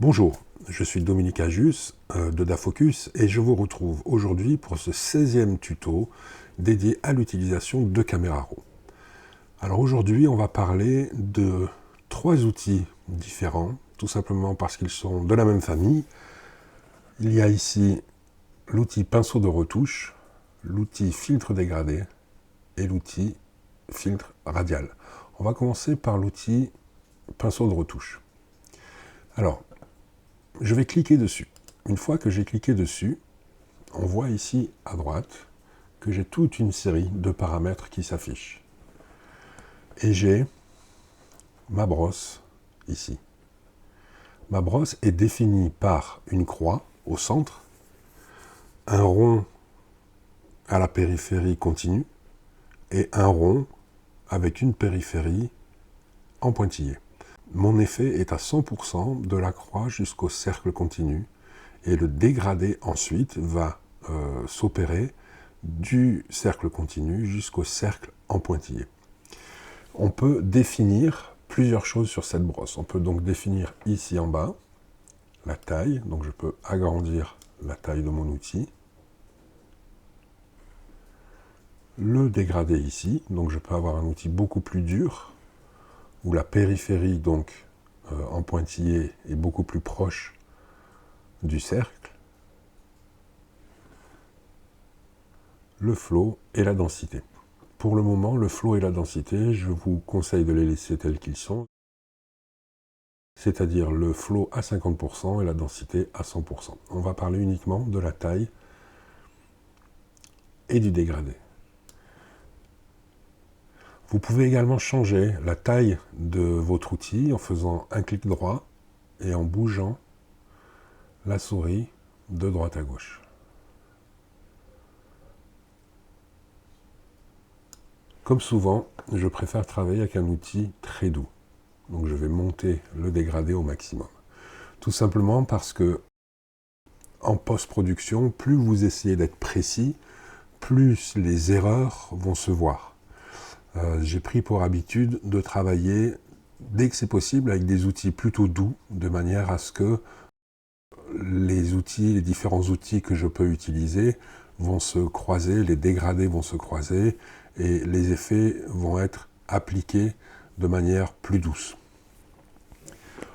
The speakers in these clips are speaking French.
Bonjour, je suis Dominique Ajus de DaFocus et je vous retrouve aujourd'hui pour ce 16e tuto dédié à l'utilisation de Camera Raw. Alors aujourd'hui, on va parler de 3 outils différents, tout simplement parce qu'ils sont de la même famille. Il y a ici l'outil pinceau de retouche, l'outil filtre dégradé et l'outil filtre radial. On va commencer par l'outil pinceau de retouche. Alors, je vais cliquer dessus. Une fois que j'ai cliqué dessus, on voit ici à droite que j'ai toute une série de paramètres qui s'affichent. Et j'ai ma brosse ici. Ma brosse est définie par une croix au centre, un rond à la périphérie continue et un rond avec une périphérie en pointillé. Mon effet est à 100% de la croix jusqu'au cercle continu et le dégradé ensuite va s'opérer du cercle continu jusqu'au cercle en pointillé. On peut définir plusieurs choses sur cette brosse. On peut donc définir ici en bas la taille, donc je peux agrandir la taille de mon outil. Le dégradé ici, donc je peux avoir un outil beaucoup plus dur, où la périphérie donc en pointillé est beaucoup plus proche du cercle. Le flow et la densité. Pour le moment, le flow et la densité, je vous conseille de les laisser tels qu'ils sont, c'est-à-dire le flow à 50% et la densité à 100%. On va parler uniquement de la taille et du dégradé. Vous pouvez également changer la taille de votre outil en faisant un clic droit et en bougeant la souris de droite à gauche. Comme souvent, je préfère travailler avec un outil très doux. Donc je vais monter le dégradé au maximum. Tout simplement parce que en post-production, plus vous essayez d'être précis, plus les erreurs vont se voir. J'ai pris pour habitude de travailler dès que c'est possible avec des outils plutôt doux, de manière à ce que les différents outils que je peux utiliser vont se croiser, les dégradés vont se croiser et les effets vont être appliqués de manière plus douce.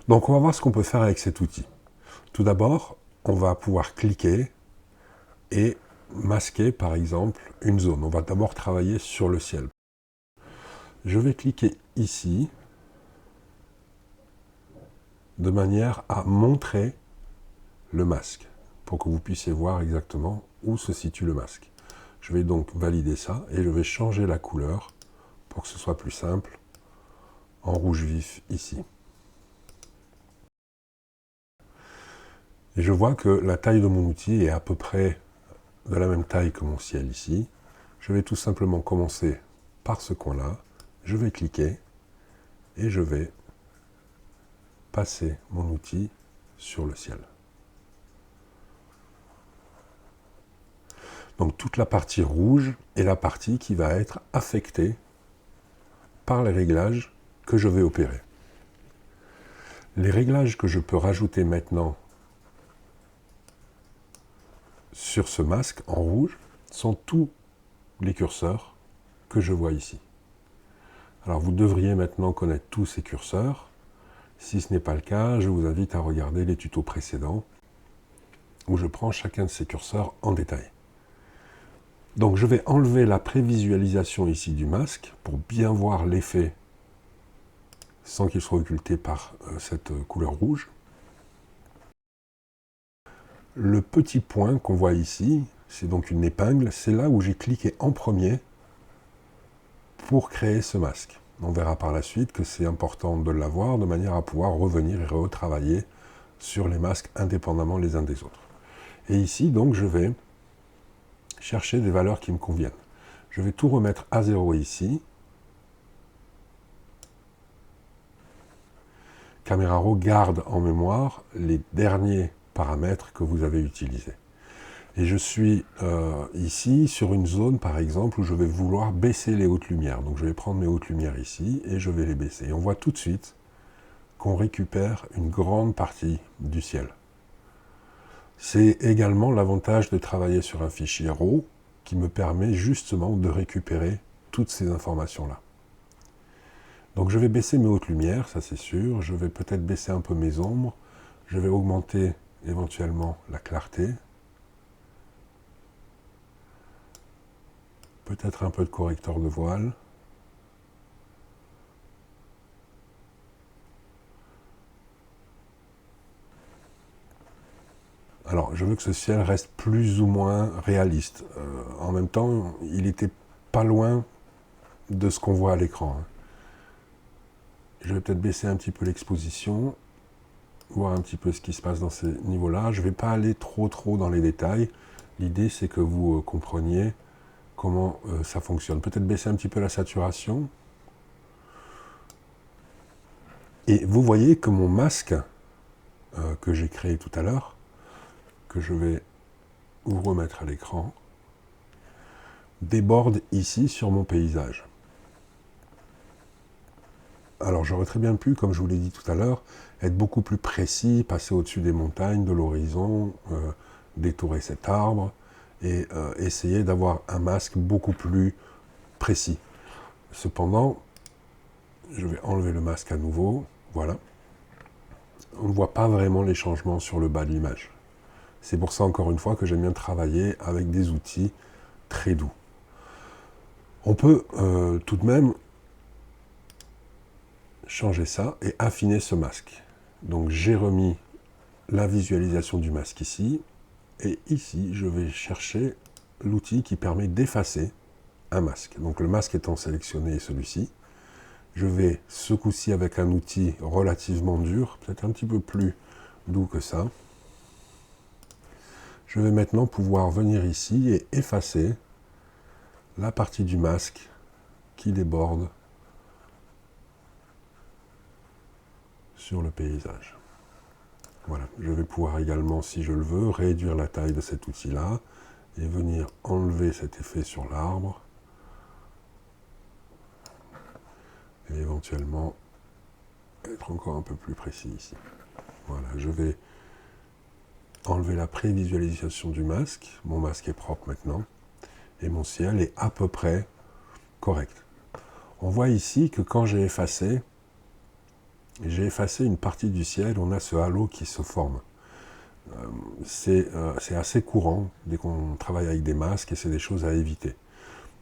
Donc on va voir ce qu'on peut faire avec cet outil. Tout d'abord, on va pouvoir cliquer et masquer par exemple une zone. On va d'abord travailler sur le ciel. Je vais cliquer ici de manière à montrer le masque pour que vous puissiez voir exactement où se situe le masque. Je vais donc valider ça et je vais changer la couleur pour que ce soit plus simple en rouge vif ici. Et je vois que la taille de mon outil est à peu près de la même taille que mon ciel ici. Je vais tout simplement commencer par ce coin-là. Je vais cliquer et je vais passer mon outil sur le ciel. Donc toute la partie rouge est la partie qui va être affectée par les réglages que je vais opérer. Les réglages que je peux rajouter maintenant sur ce masque en rouge sont tous les curseurs que je vois ici. Alors vous devriez maintenant connaître tous ces curseurs. Si ce n'est pas le cas, je vous invite à regarder les tutos précédents où je prends chacun de ces curseurs en détail. Donc je vais enlever la prévisualisation ici du masque pour bien voir l'effet sans qu'il soit occulté par cette couleur rouge. Le petit point qu'on voit ici, c'est donc une épingle, c'est là où j'ai cliqué en premier pour créer ce masque. On verra par la suite que c'est important de l'avoir de manière à pouvoir revenir et retravailler sur les masques indépendamment les uns des autres. Et ici, donc, je vais chercher des valeurs qui me conviennent. Je vais tout remettre à 0 ici. Camera Raw garde en mémoire les derniers paramètres que vous avez utilisés. Et je suis ici sur une zone, par exemple, où je vais vouloir baisser les hautes lumières. Donc je vais prendre mes hautes lumières ici et je vais les baisser. Et on voit tout de suite qu'on récupère une grande partie du ciel. C'est également l'avantage de travailler sur un fichier RAW qui me permet justement de récupérer toutes ces informations-là. Donc je vais baisser mes hautes lumières, ça c'est sûr. Je vais peut-être baisser un peu mes ombres. Je vais augmenter éventuellement la clarté. Peut-être un peu de correcteur de voile. Alors, je veux que ce ciel reste plus ou moins réaliste. En même temps, il était pas loin de ce qu'on voit à l'écran. Je vais peut-être baisser un petit peu l'exposition, voir un petit peu ce qui se passe dans ces niveaux-là. Je ne vais pas aller trop dans les détails. L'idée, c'est que vous compreniez comment ça fonctionne. Peut-être baisser un petit peu la saturation. Et vous voyez que mon masque que j'ai créé tout à l'heure, que je vais vous remettre à l'écran, déborde ici sur mon paysage. Alors j'aurais très bien pu, comme je vous l'ai dit tout à l'heure, être beaucoup plus précis, passer au-dessus des montagnes, de l'horizon, détourer cet arbre, et essayer d'avoir un masque beaucoup plus précis. Cependant, je vais enlever le masque à nouveau, voilà. On ne voit pas vraiment les changements sur le bas de l'image. C'est pour ça, encore une fois, que j'aime bien travailler avec des outils très doux. On peut tout de même changer ça et affiner ce masque. Donc j'ai remis la visualisation du masque ici, et ici je vais chercher l'outil qui permet d'effacer un masque. Donc le masque étant sélectionné, celui-ci, je vais ce coup-ci avec un outil relativement dur, peut-être un petit peu plus doux que ça. Je vais maintenant pouvoir venir ici et effacer la partie du masque qui déborde sur le paysage. Voilà, je vais pouvoir également, si je le veux, réduire la taille de cet outil-là et venir enlever cet effet sur l'arbre et éventuellement être encore un peu plus précis ici. Voilà, je vais enlever la prévisualisation du masque. Mon masque est propre maintenant et mon ciel est à peu près correct. On voit ici que quand j'ai effacé une partie du ciel, on a ce halo qui se forme. C'est assez courant dès qu'on travaille avec des masques et c'est des choses à éviter.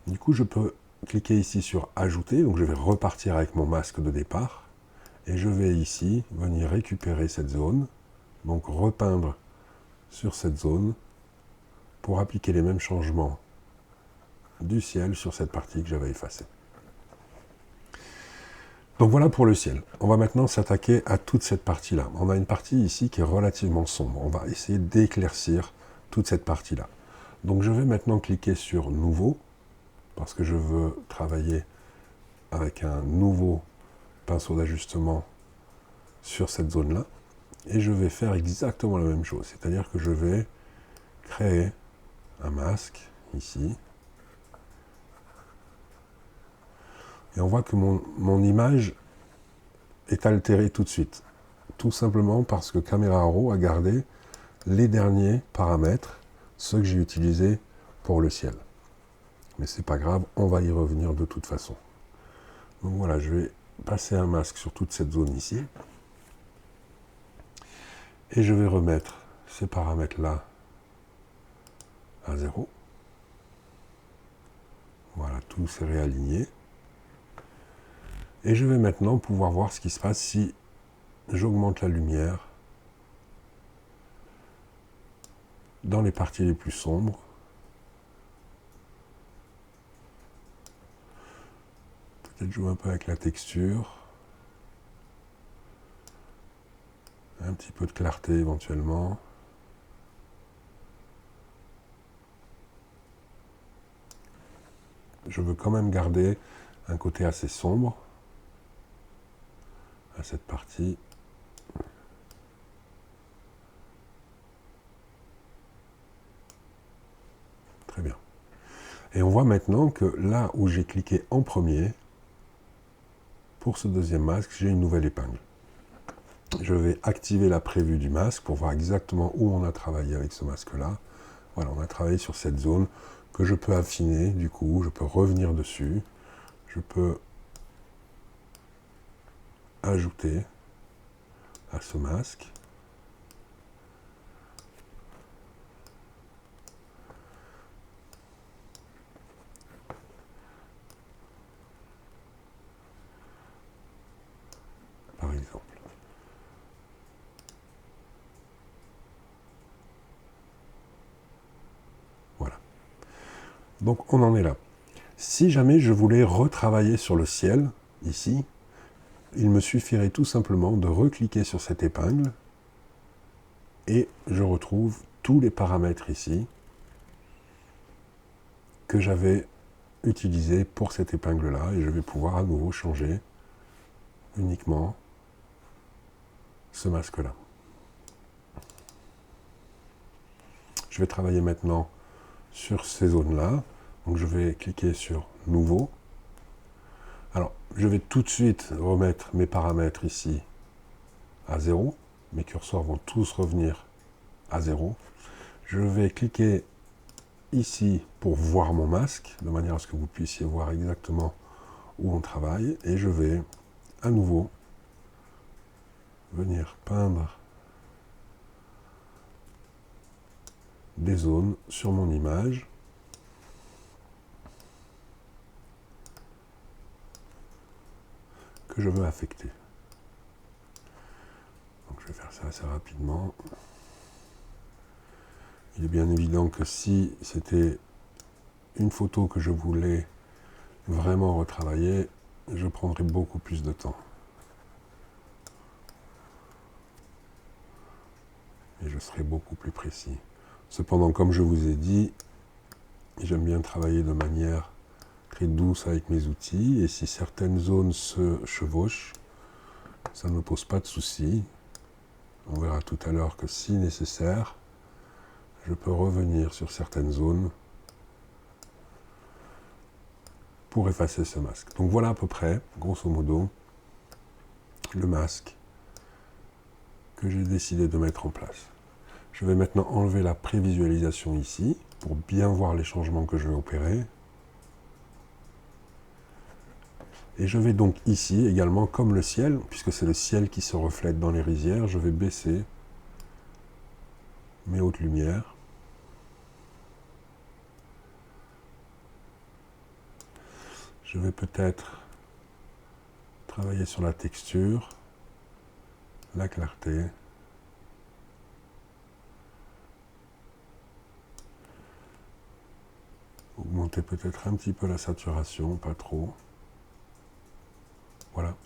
Du coup, je peux cliquer ici sur ajouter, donc je vais repartir avec mon masque de départ et je vais ici venir récupérer cette zone, donc repeindre sur cette zone pour appliquer les mêmes changements du ciel sur cette partie que j'avais effacée. Donc voilà pour le ciel. On va maintenant s'attaquer à toute cette partie-là. On a une partie ici qui est relativement sombre. On va essayer d'éclaircir toute cette partie-là. Donc je vais maintenant cliquer sur Nouveau, parce que je veux travailler avec un nouveau pinceau d'ajustement sur cette zone-là. Et je vais faire exactement la même chose. C'est-à-dire que je vais créer un masque ici. Et on voit que mon image est altérée tout de suite. Tout simplement parce que Camera Raw a gardé les derniers paramètres, ceux que j'ai utilisés pour le ciel. Mais c'est pas grave, on va y revenir de toute façon. Donc voilà, je vais passer un masque sur toute cette zone ici. Et je vais remettre ces paramètres-là à 0. Voilà, tout s'est réaligné. Et je vais maintenant pouvoir voir ce qui se passe si j'augmente la lumière dans les parties les plus sombres. Peut-être jouer un peu avec la texture. Un petit peu de clarté éventuellement. Je veux quand même garder un côté assez sombre à cette partie. Très bien. Et on voit maintenant que là où j'ai cliqué en premier, pour ce deuxième masque, j'ai une nouvelle épingle. Je vais activer la prévue du masque pour voir exactement où on a travaillé avec ce masque-là. Voilà, on a travaillé sur cette zone que je peux affiner, du coup, je peux revenir dessus. Je peux ajouter à ce masque. Par exemple. Voilà. Donc on en est là. Si jamais je voulais retravailler sur le ciel, ici, il me suffirait tout simplement de recliquer sur cette épingle et je retrouve tous les paramètres ici que j'avais utilisés pour cette épingle-là et je vais pouvoir à nouveau changer uniquement ce masque-là. Je vais travailler maintenant sur ces zones-là. Donc je vais cliquer sur Nouveau. Alors, je vais tout de suite remettre mes paramètres ici à 0. Mes curseurs vont tous revenir à 0. Je vais cliquer ici pour voir mon masque, de manière à ce que vous puissiez voir exactement où on travaille. Et je vais à nouveau venir peindre des zones sur mon image. Que je veux affecter. Donc je vais faire ça assez rapidement. Il est bien évident que si c'était une photo que je voulais vraiment retravailler, je prendrais beaucoup plus de temps. Et je serai beaucoup plus précis. Cependant, comme je vous ai dit, j'aime bien travailler de manière très douce avec mes outils, et si certaines zones se chevauchent, ça ne me pose pas de souci. On verra tout à l'heure que si nécessaire, je peux revenir sur certaines zones pour effacer ce masque. Donc voilà à peu près, grosso modo, le masque que j'ai décidé de mettre en place. Je vais maintenant enlever la prévisualisation ici, pour bien voir les changements que je vais opérer. Et je vais donc ici également, comme le ciel, puisque c'est le ciel qui se reflète dans les rizières, je vais baisser mes hautes lumières. Je vais peut-être travailler sur la texture, la clarté. Augmenter peut-être un petit peu la saturation, pas trop. Voilà.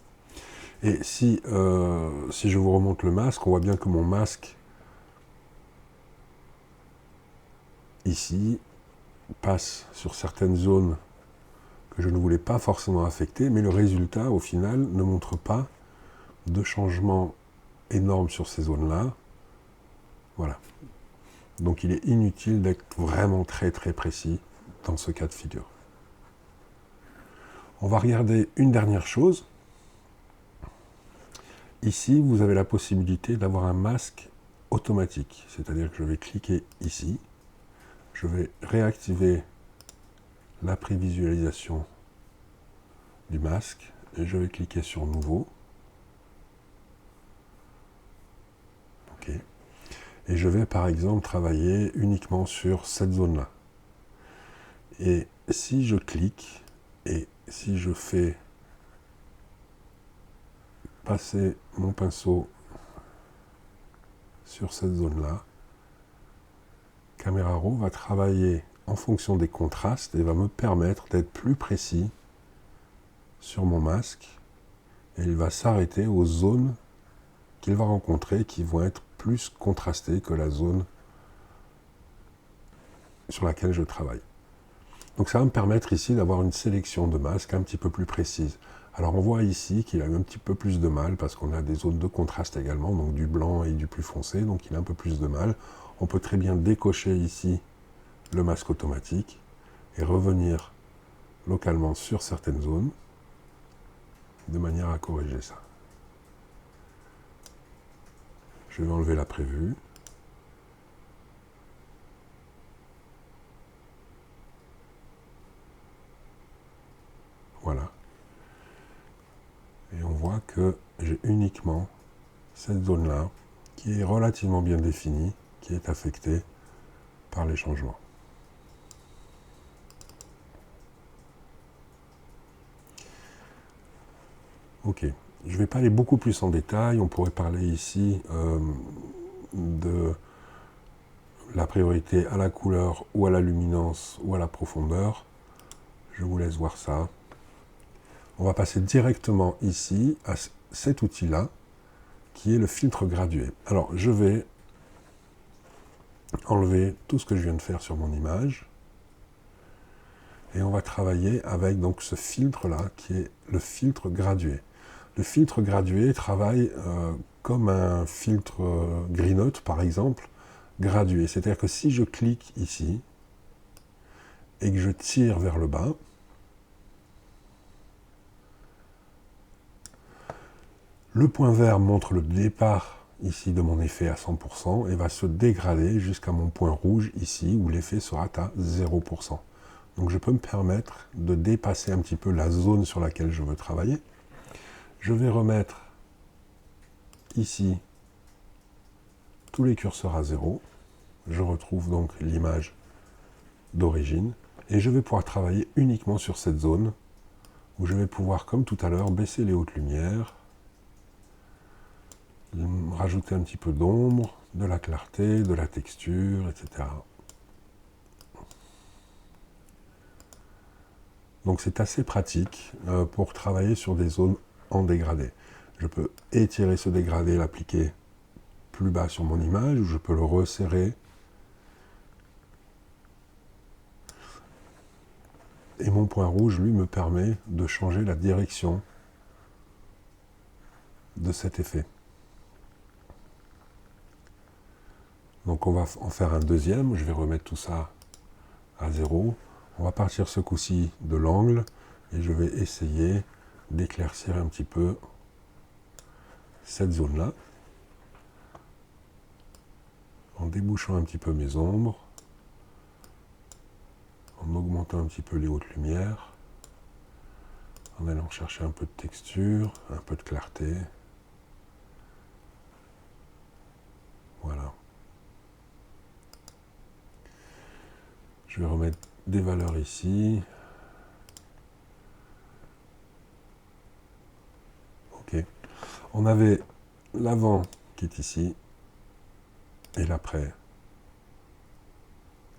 Et si je vous remonte le masque, on voit bien que mon masque, ici, passe sur certaines zones que je ne voulais pas forcément affecter, mais le résultat, au final, ne montre pas de changement énorme sur ces zones-là. Voilà. Donc il est inutile d'être vraiment très très précis dans ce cas de figure. On va regarder une dernière chose. Ici, vous avez la possibilité d'avoir un masque automatique. C'est-à-dire que je vais cliquer ici. Je vais réactiver la prévisualisation du masque. Et je vais cliquer sur Nouveau. OK. Et je vais par exemple travailler uniquement sur cette zone-là. Et si je clique, et si je fais passer mon pinceau sur cette zone-là, Camera Raw va travailler en fonction des contrastes et va me permettre d'être plus précis sur mon masque. Et il va s'arrêter aux zones qu'il va rencontrer qui vont être plus contrastées que la zone sur laquelle je travaille. Donc ça va me permettre ici d'avoir une sélection de masques un petit peu plus précise. Alors on voit ici qu'il a eu un petit peu plus de mal parce qu'on a des zones de contraste également, donc du blanc et du plus foncé, donc il a un peu plus de mal. On peut très bien décocher ici le masque automatique et revenir localement sur certaines zones de manière à corriger ça. Je vais enlever la prévue. Voilà. Et on voit que j'ai uniquement cette zone-là qui est relativement bien définie, qui est affectée par les changements. Ok, je ne vais pas aller beaucoup plus en détail, on pourrait parler ici de la priorité à la couleur ou à la luminance ou à la profondeur. Je vous laisse voir ça. On va passer directement ici à cet outil-là, qui est le filtre gradué. Alors, je vais enlever tout ce que je viens de faire sur mon image. Et on va travailler avec donc ce filtre-là, qui est le filtre gradué. Le filtre gradué travaille comme un filtre Greenote, par exemple, gradué. C'est-à-dire que si je clique ici et que je tire vers le bas, le point vert montre le départ ici de mon effet à 100% et va se dégrader jusqu'à mon point rouge ici où l'effet sera à 0%. Donc je peux me permettre de dépasser un petit peu la zone sur laquelle je veux travailler. Je vais remettre ici tous les curseurs à 0. Je retrouve donc l'image d'origine et je vais pouvoir travailler uniquement sur cette zone où je vais pouvoir, comme tout à l'heure, baisser les hautes lumières, rajouter un petit peu d'ombre, de la clarté, de la texture, etc. Donc c'est assez pratique pour travailler sur des zones en dégradé. Je peux étirer ce dégradé, l'appliquer plus bas sur mon image, ou je peux le resserrer. Et mon point rouge, lui, me permet de changer la direction de cet effet. Donc on va en faire un deuxième, je vais remettre tout ça à 0. On va partir ce coup-ci de l'angle, et je vais essayer d'éclaircir un petit peu cette zone-là, en débouchant un petit peu mes ombres, en augmentant un petit peu les hautes lumières, en allant chercher un peu de texture, un peu de clarté. Voilà. Je vais remettre des valeurs ici. Ok. On avait l'avant qui est ici et l'après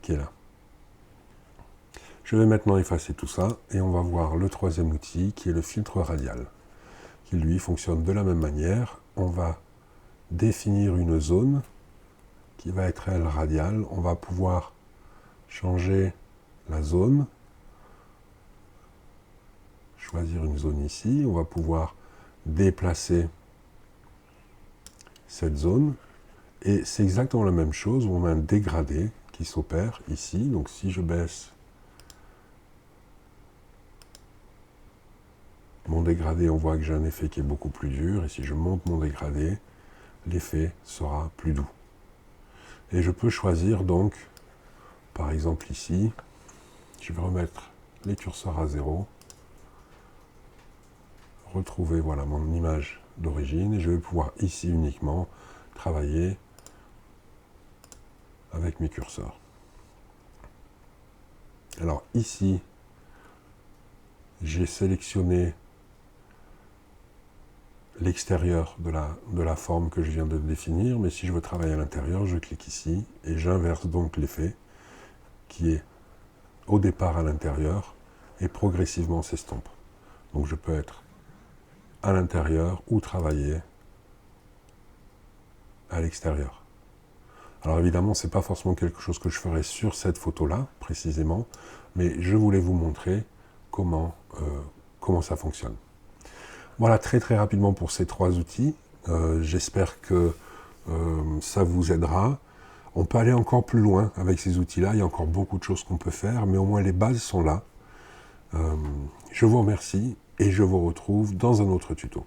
qui est là. Je vais maintenant effacer tout ça et on va voir le troisième outil qui est le filtre radial, qui lui fonctionne de la même manière. On va définir une zone qui va être elle radiale. On va pouvoir changer la zone, choisir une zone ici. On va pouvoir déplacer cette zone et c'est exactement la même chose où on a un dégradé qui s'opère ici. Donc si je baisse mon dégradé, on voit que j'ai un effet qui est beaucoup plus dur, et si je monte mon dégradé, l'effet sera plus doux. Et je peux choisir donc, par exemple ici, je vais remettre les curseurs à 0, retrouver voilà mon image d'origine, et je vais pouvoir ici uniquement travailler avec mes curseurs. Alors ici, j'ai sélectionné l'extérieur de la forme que je viens de définir, mais si je veux travailler à l'intérieur, je clique ici et j'inverse donc l'effet qui est au départ à l'intérieur et progressivement s'estompe. Donc je peux être à l'intérieur ou travailler à l'extérieur. Alors évidemment, ce n'est pas forcément quelque chose que je ferai sur cette photo-là, précisément, mais je voulais vous montrer comment ça fonctionne. Voilà, très très rapidement pour ces trois outils. J'espère que ça vous aidera. On peut aller encore plus loin avec ces outils-là, il y a encore beaucoup de choses qu'on peut faire, mais au moins les bases sont là. Je vous remercie et je vous retrouve dans un autre tuto.